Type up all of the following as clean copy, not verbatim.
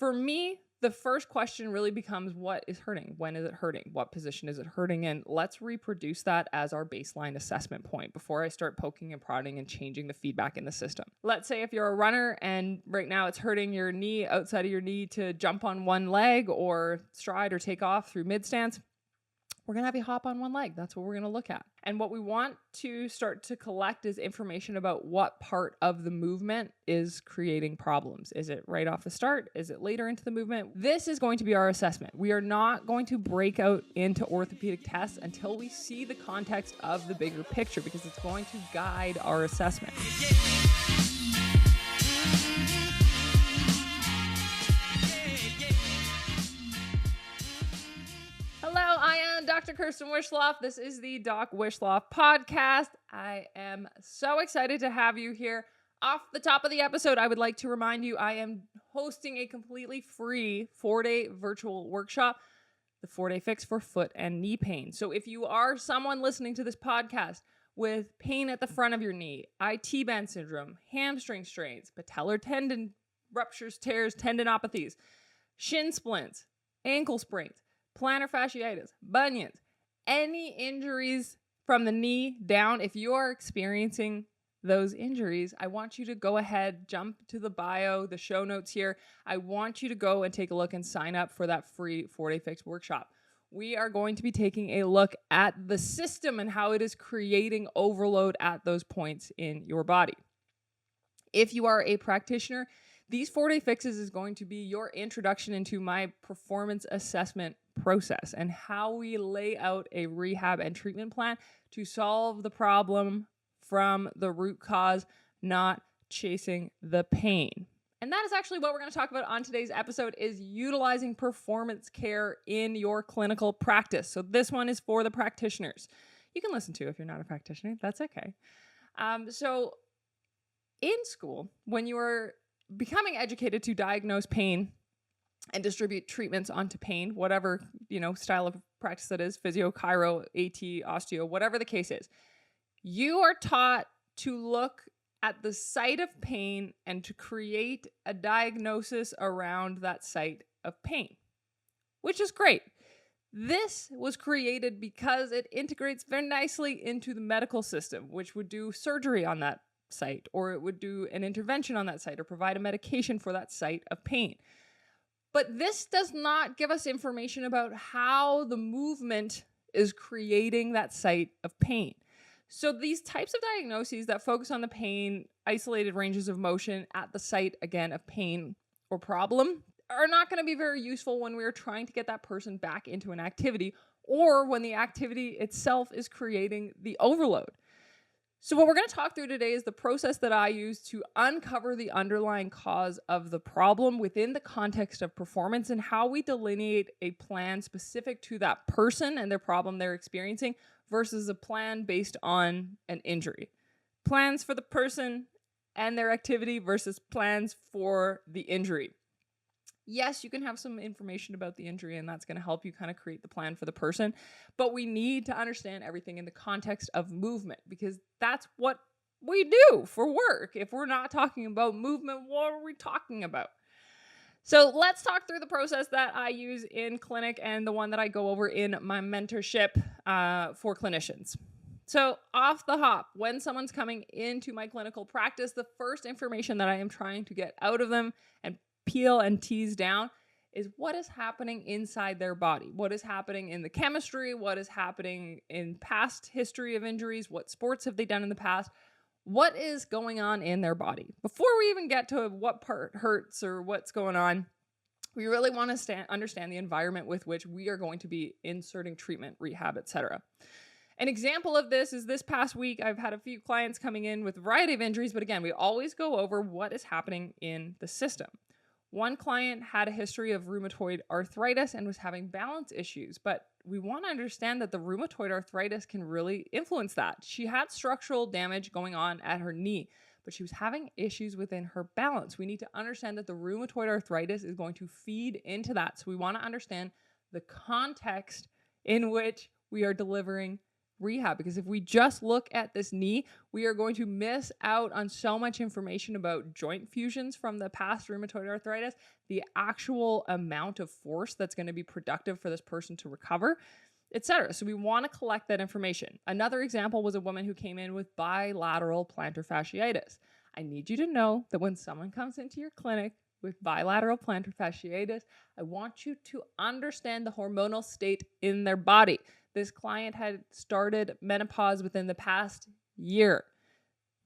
For me, the first question really becomes, what is hurting? When is it hurting? What position is it hurting in? Let's reproduce that as our baseline assessment point before I start poking and prodding and changing the feedback in the system. Let's say if you're a runner and right now it's hurting your knee, outside of your knee, to jump on one leg or stride or take off through mid stance, we're going to have you hop on one leg. That's what we're going to look at. And what we want to start to collect is information about what part of the movement is creating problems. Is it right off the start? Is it later into the movement? This is going to be our assessment. We are not going to break out into orthopedic tests until we see the context of the bigger picture, because it's going to guide our assessment. Hello, I am Dr. Kirsten Wishloff. This is the Doc Wishloff Podcast. I am so excited to have you here. Off the top of the episode, I would like to remind you I am hosting a completely free 4-day virtual workshop, the 4-day fix for foot and knee pain. So if you are someone listening to this podcast with pain at the front of your knee, IT band syndrome, hamstring strains, patellar tendon ruptures, tears, tendinopathies, shin splints, ankle sprains, plantar fasciitis, bunions, any injuries from the knee down, if you are experiencing those injuries, I want you to go ahead, jump to the bio, the show notes here. I want you to go and take a look and sign up for that free 4-day fix workshop. We are going to be taking a look at the system and how it is creating overload at those points in your body. If you are a practitioner, these 4-day fixes is going to be your introduction into my performance assessment process and how we lay out a rehab and treatment plan to solve the problem from the root cause, not chasing the pain. And that is actually what we're going to talk about on today's episode, is utilizing performance care in your clinical practice. So this one is for the practitioners. You can listen to if you're not a practitioner. That's okay. So in school, when you are becoming educated to diagnose pain and distribute treatments onto pain, whatever, style of practice that is, physio, chiro, AT, osteo, whatever the case is, you are taught to look at the site of pain and to create a diagnosis around that site of pain, which is great. This was created because it integrates very nicely into the medical system, which would do surgery on that site, or it would do an intervention on that site, or provide a medication for that site of pain. But this does not give us information about how the movement is creating that site of pain. So these types of diagnoses that focus on the pain, isolated ranges of motion at the site, again, of pain or problem, are not going to be very useful when we're trying to get that person back into an activity, or when the activity itself is creating the overload. So what we're going to talk through today is the process that I use to uncover the underlying cause of the problem within the context of performance, and how we delineate a plan specific to that person and their problem they're experiencing versus a plan based on an injury. Plans for the person and their activity versus plans for the injury. Yes, you can have some information about the injury, and that's going to help you kind of create the plan for the person. But we need to understand everything in the context of movement, because that's what we do for work. If we're not talking about movement, what are we talking about? So let's talk through the process that I use in clinic and the one that I go over in my mentorship for clinicians. So off the hop, when someone's coming into my clinical practice, the first information that I am trying to get out of them and peel and tease down is what is happening inside their body. What is happening in the chemistry? What is happening in past history of injuries? What sports have they done in the past? What is going on in their body? Before we even get to what part hurts or what's going on, we really want to understand the environment with which we are going to be inserting treatment, rehab, etc. An example of this is this past week, I've had a few clients coming in with a variety of injuries, but again, we always go over what is happening in the system. One client had a history of rheumatoid arthritis and was having balance issues, but we want to understand that the rheumatoid arthritis can really influence that. She had structural damage going on at her knee, but she was having issues within her balance. We need to understand that the rheumatoid arthritis is going to feed into that. So we want to understand the context in which we are delivering rehab, because if we just look at this knee, we are going to miss out on so much information about joint fusions from the past rheumatoid arthritis, the actual amount of force that's going to be productive for this person to recover, etc. So we want to collect that information. Another example was a woman who came in with bilateral plantar fasciitis. I need you to know that when someone comes into your clinic with bilateral plantar fasciitis, I want you to understand the hormonal state in their body. This client had started menopause within the past year.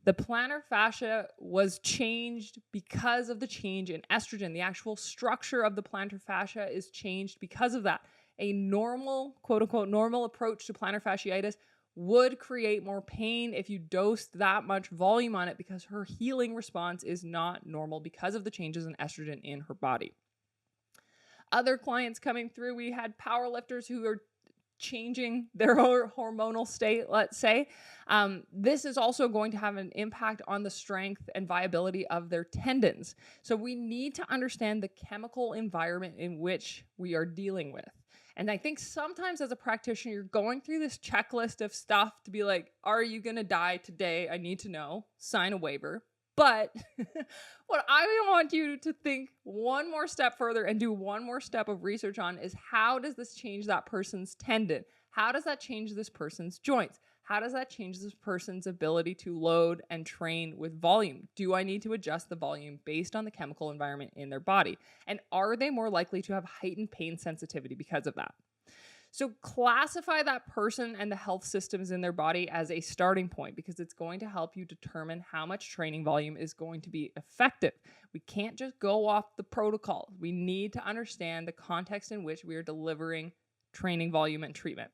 The plantar fascia was changed because of the change in estrogen. The actual structure of the plantar fascia is changed because of that. A normal, quote unquote, normal approach to plantar fasciitis would create more pain if you dosed that much volume on it, because her healing response is not normal because of the changes in estrogen in her body. Other clients coming through, we had power lifters who are changing their hormonal state, let's say. This is also going to have an impact on the strength and viability of their tendons. So we need to understand the chemical environment in which we are dealing with. And I think sometimes as a practitioner, you're going through this checklist of stuff to be like, are you going to die today? I need to know. Sign a waiver. But what I want you to think one more step further and do one more step of research on is, how does this change that person's tendon? How does that change this person's joints? How does that change this person's ability to load and train with volume? Do I need to adjust the volume based on the chemical environment in their body? And are they more likely to have heightened pain sensitivity because of that? So classify that person and the health systems in their body as a starting point, because it's going to help you determine how much training volume is going to be effective. We can't just go off the protocol. We need to understand the context in which we are delivering training volume and treatment.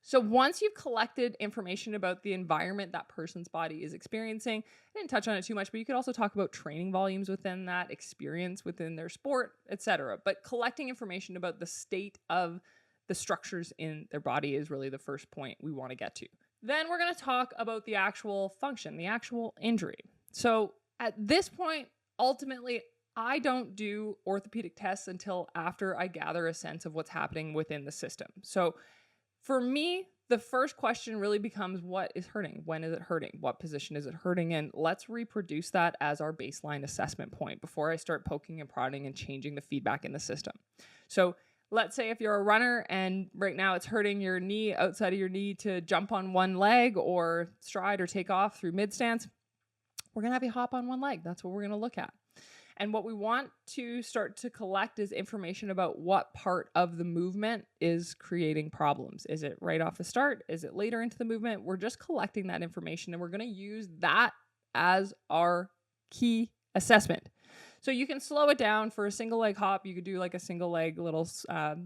So once you've collected information about the environment that person's body is experiencing, I didn't touch on it too much, but you could also talk about training volumes within that, experience within their sport, etc. But collecting information about the state of the structures in their body is really the first point we want to get to. Then we're going to talk about the actual function, the actual injury. So at this point, ultimately, I don't do orthopedic tests until after I gather a sense of what's happening within the system. So for me, the first question really becomes, what is hurting? When is it hurting? What position is it hurting in? Let's reproduce that as our baseline assessment point before I start poking and prodding and changing the feedback in the system. So let's say if you're a runner and right now it's hurting your knee, outside of your knee, to jump on one leg or stride or take off through mid stance, we're going to have you hop on one leg. That's what we're going to look at. And what we want to start to collect is information about what part of the movement is creating problems. Is it right off the start? Is it later into the movement? We're just collecting that information, and we're going to use that as our key assessment. So you can slow it down for a single leg hop. You could do like a single leg little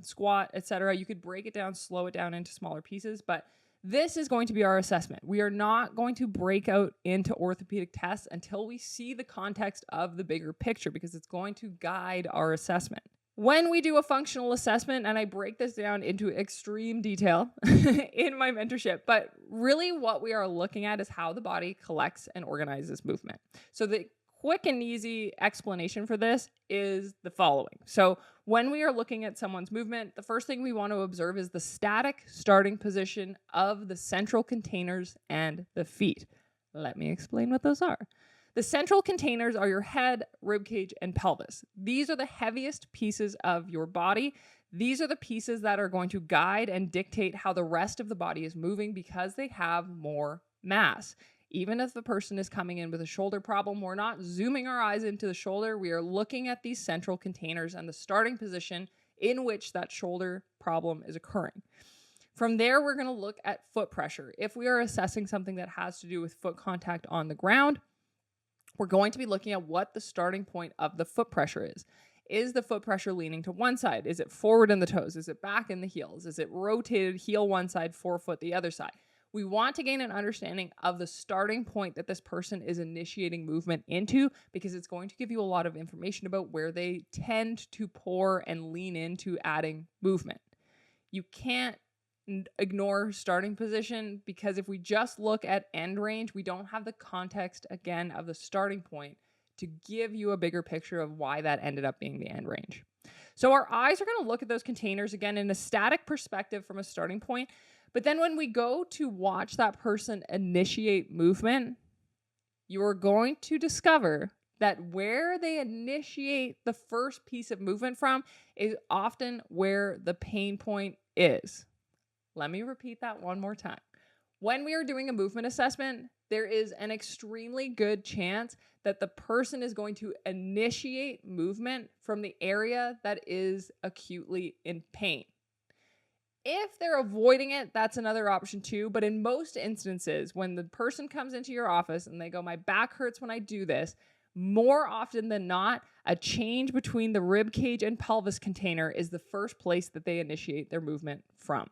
squat, etc. You could break it down, slow it down into smaller pieces, but this is going to be our assessment. We are not going to break out into orthopedic tests until we see the context of the bigger picture, because it's going to guide our assessment. When we do a functional assessment, and I break this down into extreme detail in my mentorship, but really what we are looking at is how the body collects and organizes movement. So the quick and easy explanation for this is the following. So when we are looking at someone's movement, the first thing we want to observe is the static starting position of the central containers and the feet. Let me explain what those are. The central containers are your head, ribcage, and pelvis. These are the heaviest pieces of your body. These are the pieces that are going to guide and dictate how the rest of the body is moving, because they have more mass. Even if the person is coming in with a shoulder problem, we're not zooming our eyes into the shoulder. We are looking at these central containers and the starting position in which that shoulder problem is occurring. From there, we're going to look at foot pressure. If we are assessing something that has to do with foot contact on the ground, we're going to be looking at what the starting point of the foot pressure is. Is the foot pressure leaning to one side? Is it forward in the toes? Is it back in the heels? Is it rotated heel one side, forefoot the other side? We want to gain an understanding of the starting point that this person is initiating movement into, because it's going to give you a lot of information about where they tend to pour and lean into adding movement. You can't ignore starting position, because if we just look at end range, we don't have the context, again, of the starting point to give you a bigger picture of why that ended up being the end range. So our eyes are going to look at those containers again in a static perspective from a starting point, But then when we go to watch that person initiate movement, you are going to discover that where they initiate the first piece of movement from is often where the pain point is. Let me repeat that one more time. When we are doing a movement assessment, there is an extremely good chance that the person is going to initiate movement from the area that is acutely in pain. If they're avoiding it, that's another option too. But in most instances, when the person comes into your office and they go, my back hurts when I do this, more often than not, a change between the rib cage and pelvis container is the first place that they initiate their movement from.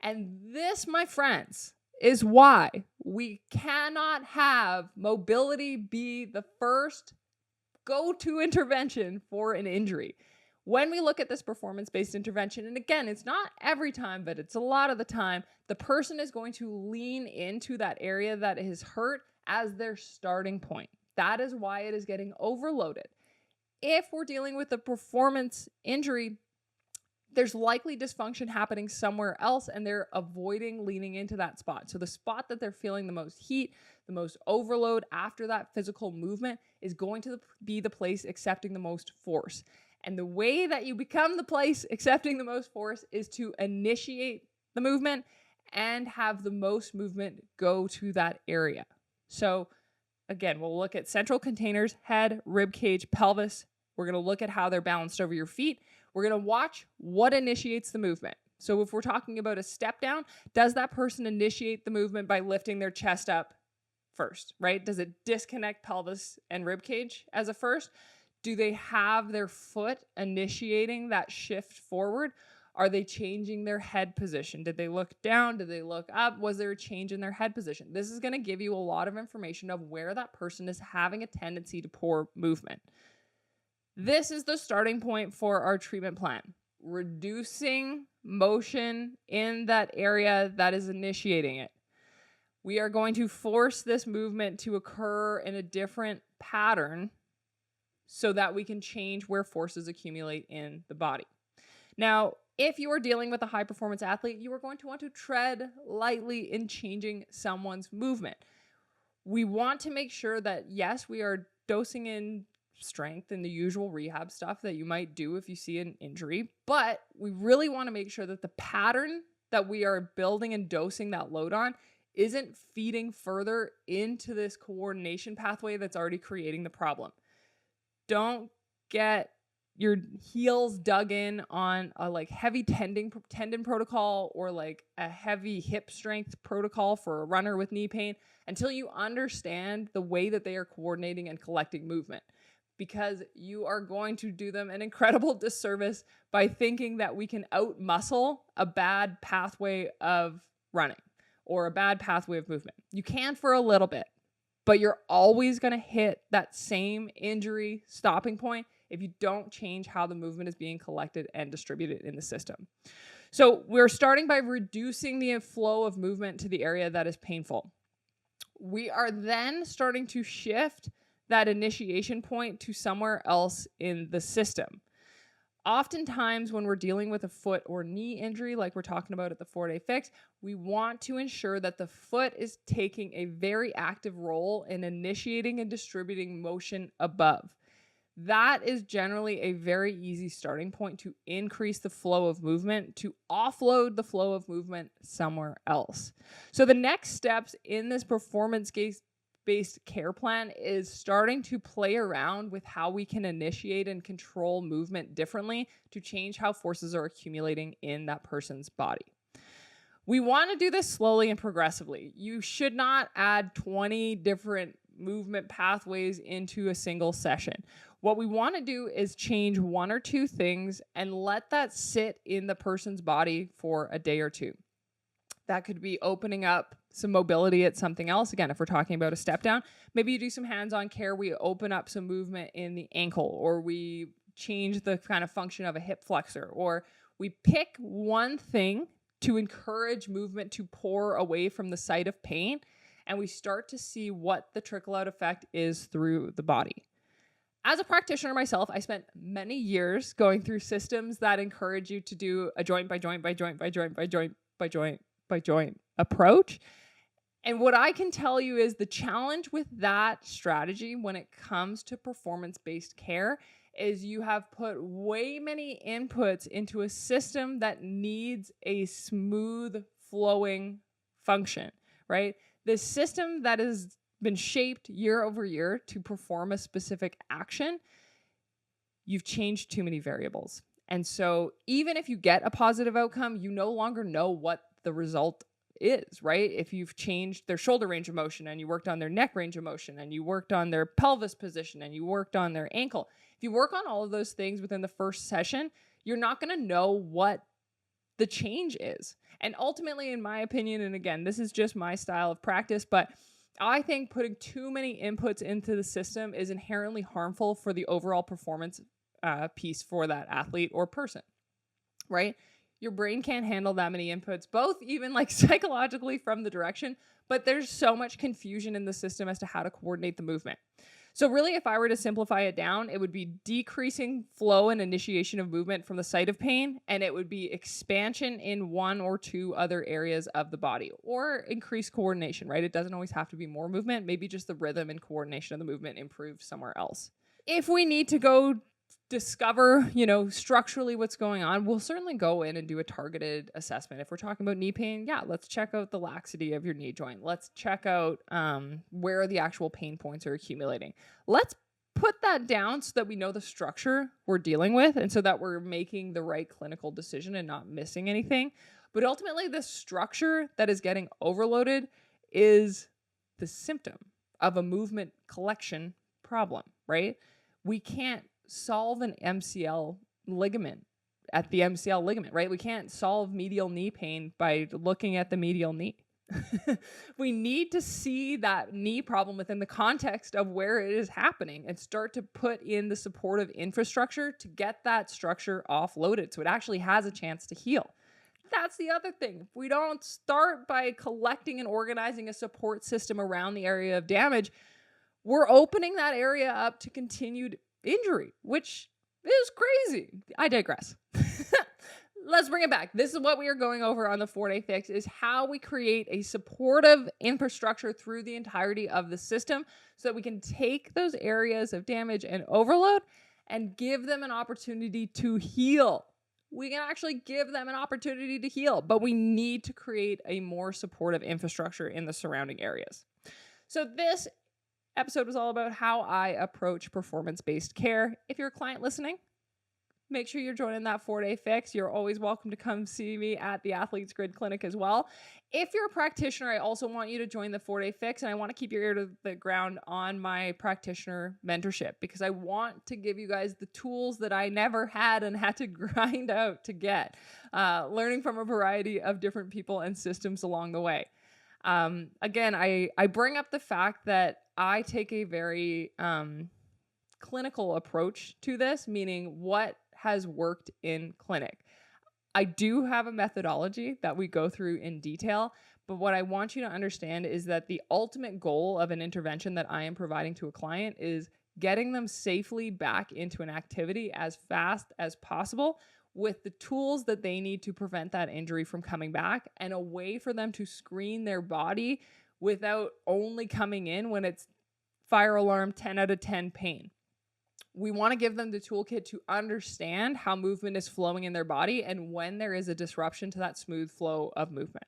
And this, my friends, is why we cannot have mobility be the first go-to intervention for an injury. When we look at this performance-based intervention, and again, it's not every time, but it's a lot of the time, the person is going to lean into that area that is hurt as their starting point. That is why it is getting overloaded. If we're dealing with a performance injury, there's likely dysfunction happening somewhere else and they're avoiding leaning into that spot. So the spot that they're feeling the most heat, the most overload after that physical movement is going to be the place accepting the most force. And the way that you become the place accepting the most force is to initiate the movement and have the most movement go to that area. So again, we'll look at central containers, head, rib cage, pelvis. We're going to look at how they're balanced over your feet. We're going to watch what initiates the movement. So if we're talking about a step down, does that person initiate the movement by lifting their chest up first, right? Does it disconnect pelvis and rib cage as a first? Do they have their foot initiating that shift forward? Are they changing their head position? Did they look down? Did they look up? Was there a change in their head position? This is going to give you a lot of information of where that person is having a tendency to poor movement. This is the starting point for our treatment plan. Reducing motion in that area that is initiating it. We are going to force this movement to occur in a different pattern so that we can change where forces accumulate in the body. Now, if you are dealing with a high performance athlete, you are going to want to tread lightly in changing someone's movement. We want to make sure that, yes, we are dosing in strength and the usual rehab stuff that you might do if you see an injury, but we really want to make sure that the pattern that we are building and dosing that load on isn't feeding further into this coordination pathway that's already creating the problem. Don't get your heels dug in on a heavy tendon protocol or a heavy hip strength protocol for a runner with knee pain until you understand the way that they are coordinating and collecting movement, because you are going to do them an incredible disservice by thinking that we can out-muscle a bad pathway of running or a bad pathway of movement. You can for a little bit, but you're always going to hit that same injury stopping point if you don't change how the movement is being collected and distributed in the system. So we're starting by reducing the flow of movement to the area that is painful. We are then starting to shift that initiation point to somewhere else in the system. Oftentimes when we're dealing with a foot or knee injury, like we're talking about at the 4-day fix, we want to ensure that the foot is taking a very active role in initiating and distributing motion above. That is generally a very easy starting point to increase the flow of movement, to offload the flow of movement somewhere else. So the next steps in this performance-based care plan is starting to play around with how we can initiate and control movement differently to change how forces are accumulating in that person's body. We want to do this slowly and progressively. You should not add 20 different movement pathways into a single session. What we want to do is change one or two things and let that sit in the person's body for a day or two. That could be opening up some mobility at something else. Again, if we're talking about a step down, maybe you do some hands-on care. We open up some movement in the ankle, or we change the kind of function of a hip flexor, or we pick one thing to encourage movement to pour away from the site of pain, and we start to see what the trickle-out effect is through the body. As a practitioner myself, I spent many years going through systems that encourage you to do a joint by joint by joint by joint by joint by joint by joint approach. And what I can tell you is the challenge with that strategy when it comes to performance-based care is you have put way many inputs into a system that needs a smooth flowing function, right? The system that has been shaped year over year to perform a specific action, you've changed too many variables. And so even if you get a positive outcome, you no longer know what the result is, right? If you've changed their shoulder range of motion and you worked on their neck range of motion and you worked on their pelvis position and you worked on their ankle, if you work on all of those things within the first session, you're not going to know what the change is. And ultimately, in my opinion, and again, this is just my style of practice, but I think putting too many inputs into the system is inherently harmful for the overall performance piece for that athlete or person, right? Your brain can't handle that many inputs, both even like psychologically from the direction, but there's so much confusion in the system as to how to coordinate the movement. So really, if I were to simplify it down, it would be decreasing flow and initiation of movement from the site of pain, and it would be expansion in one or two other areas of the body, or increased coordination, right? It doesn't always have to be more movement. Maybe just the rhythm and coordination of the movement improves somewhere else. If we need to go discover, structurally what's going on, we'll certainly go in and do a targeted assessment. If we're talking about knee pain, let's check out the laxity of your knee joint. Let's check out where the actual pain points are accumulating. Let's put that down so that we know the structure we're dealing with and so that we're making the right clinical decision and not missing anything. But ultimately, the structure that is getting overloaded is the symptom of a movement collection problem, right? We can't solve an MCL ligament at the MCL ligament, right? We can't solve medial knee pain by looking at the medial knee. We need to see that knee problem within the context of where it is happening and start to put in the supportive infrastructure to get that structure offloaded so it actually has a chance to heal. That's the other thing. If we don't start by collecting and organizing a support system around the area of damage, we're opening that area up to continued injury, which is crazy. I digress. Let's bring it back. This is what we are going over on the 4-Day Fix, is how we create a supportive infrastructure through the entirety of the system so that we can take those areas of damage and overload and give them an opportunity to heal. We can actually give them an opportunity to heal, but we need to create a more supportive infrastructure in the surrounding areas. So this episode was all about how I approach performance-based care. If you're a client listening, make sure you're joining that 4-Day Fix. You're always welcome to come see me at the Athletes Grid Clinic as well. If you're a practitioner, I also want you to join the 4-Day Fix, and I want to keep your ear to the ground on my practitioner mentorship because I want to give you guys the tools that I never had and had to grind out to get, learning from a variety of different people and systems along the way. Again, I bring up the fact that I take a very clinical approach to this, meaning what has worked in clinic. I do have a methodology that we go through in detail, but what I want you to understand is that the ultimate goal of an intervention that I am providing to a client is getting them safely back into an activity as fast as possible with the tools that they need to prevent that injury from coming back, and a way for them to screen their body without only coming in when it's fire alarm 10 out of 10 pain. We want to give them the toolkit to understand how movement is flowing in their body and when there is a disruption to that smooth flow of movement.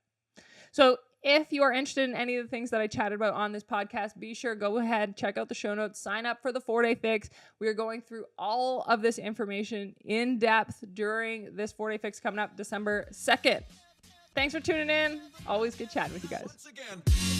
So if you are interested in any of the things that I chatted about on this podcast, be sure, go ahead, check out the show notes, sign up for the 4-Day Fix. We are going through all of this information in depth during this 4-Day Fix coming up December 2nd. Thanks for tuning in. Always good chatting with you guys.